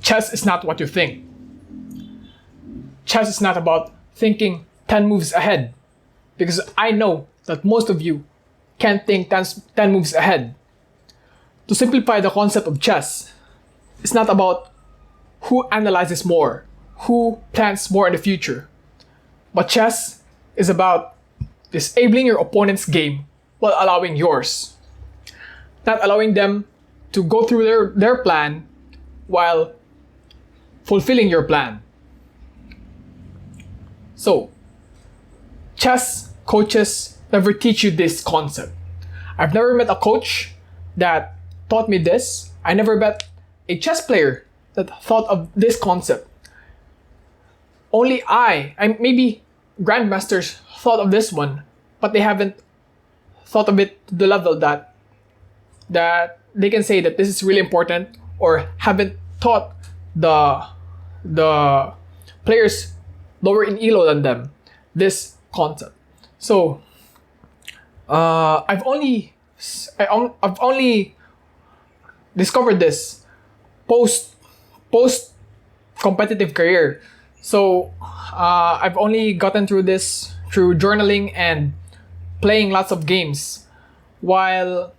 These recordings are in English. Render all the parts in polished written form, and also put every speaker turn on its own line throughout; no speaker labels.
chess is not what you think. Chess is not about thinking 10 moves ahead, because I know that most of you can't think 10 moves ahead. To simplify the concept of chess, it's not about who analyzes more, who plans more in the future. But chess is about disabling your opponent's game while allowing yours. Not allowing them to go through their plan while fulfilling your plan. So, chess coaches never teach you this concept. I've never met a coach that taught me this. I never met a chess player that thought of this concept. Only maybe grandmasters thought of this one, but they haven't thought of it to the level that they can say that this is really important, or haven't taught the players lower in elo than them this concept. So I've only discovered this post competitive career. So I've only gotten through this through journaling and playing lots of games, while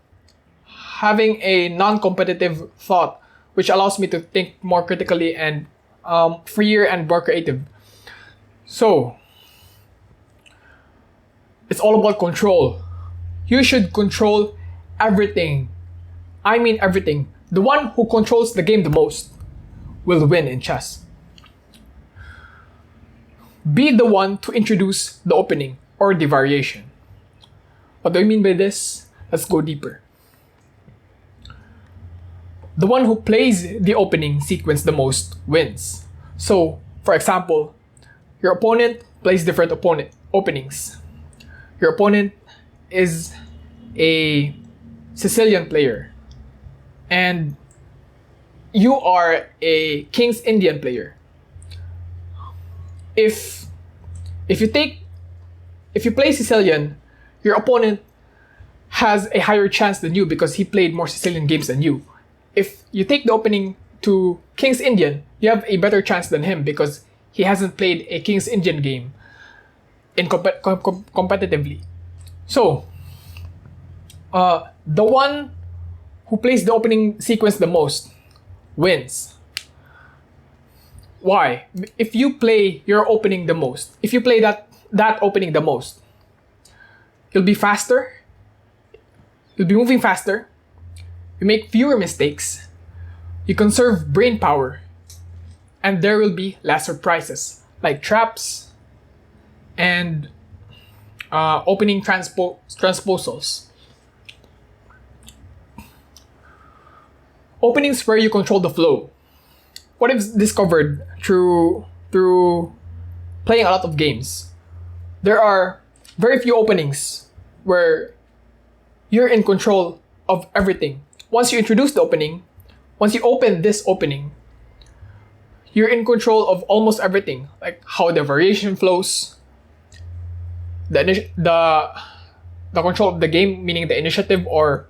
having a non-competitive thought, which allows me to think more critically and freer and more creative. So it's all about control. You should control everything. I mean everything. The one who controls the game the most will win in chess. Be the one to introduce the opening or the variation. What do I mean by this? Let's go deeper. The one who plays the opening sequence the most wins. So, for example, your opponent plays different openings. Your opponent is a Sicilian player, and you are a King's Indian player. If you play Sicilian, your opponent has a higher chance than you because he played more Sicilian games than you. If you take the opening to King's Indian, you have a better chance than him because he hasn't played a King's Indian game in competitively. So, the one who plays the opening sequence the most wins. Why? If you play your opening the most, if you play that opening the most, you'll be faster, you'll be moving faster, you make fewer mistakes, you conserve brain power, and there will be less surprises, like traps and opening transposals. Openings where you control the flow. What I've discovered through playing a lot of games, there are very few openings where you're in control of everything. Once you introduce the opening, once you open this opening, you're in control of almost everything, like how the variation flows, the control of the game, meaning the initiative or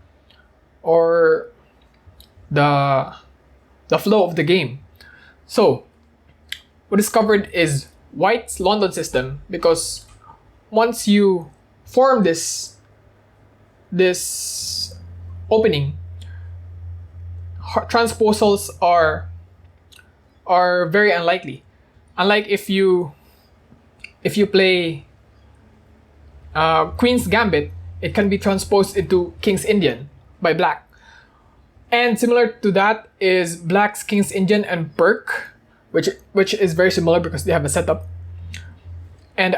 the flow of the game. So, what discovered is White's London system, because once you form this opening, transposals are very unlikely. Unlike if you play Queen's Gambit, it can be transposed into King's Indian by Black. And similar to that is Black's King's Indian and Perk, which is very similar because they have a setup. And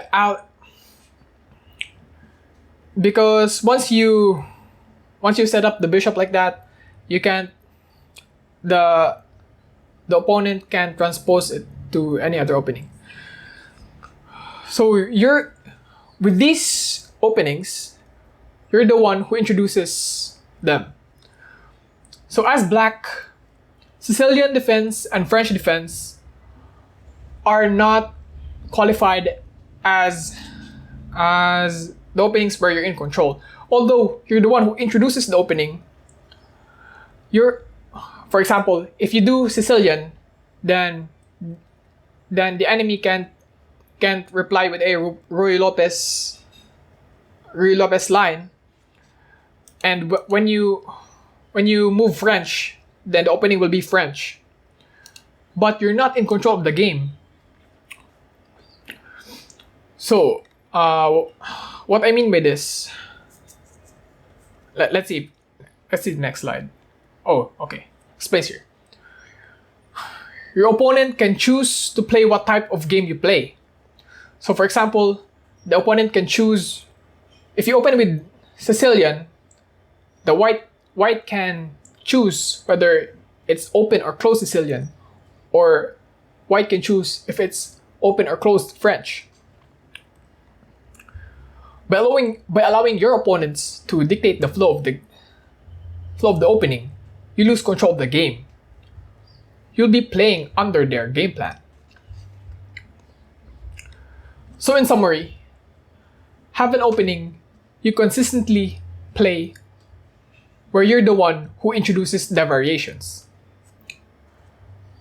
because once you set up the bishop like that, you can't the opponent can transpose it to any other opening. So with these openings, you're the one who introduces them. So as Black, Sicilian defense and French defense are not qualified as the openings where you're in control. Although you're the one who introduces the opening, for example, if you do Sicilian, then the enemy can't reply with a Ruy Lopez line. And when you move French, then the opening will be French. But you're not in control of the game. So, what I mean by this, let's see the next slide. Oh, okay. Space here. Your opponent can choose to play what type of game you play. So, for example, the opponent can choose, if you open with Sicilian, the white can choose whether it's open or closed Sicilian, or white can choose if it's open or closed French. By allowing your opponents to dictate the flow of the opening, you lose control of the game. You'll be playing under their game plan. So in summary, have an opening you consistently play where you're the one who introduces the variations.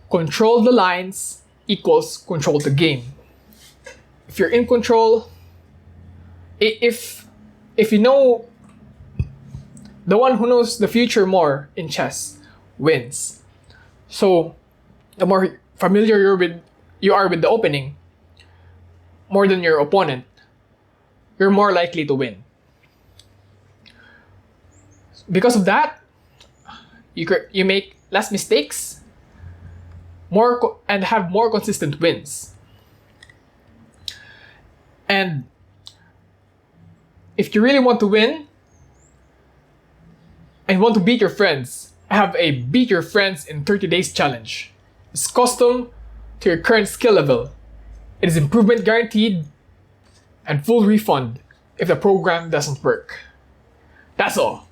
Control the lines equals control the game. If you're in control, if you know, the one who knows the future more in chess wins. So the more familiar you are with the opening, more than your opponent, you're more likely to win. Because of that, you make less mistakes, and have more consistent wins. And if you really want to win and want to beat your friends, I have a Beat Your Friends in 30 Days challenge. It's custom to your current skill level. It is improvement guaranteed and full refund if the program doesn't work. That's all.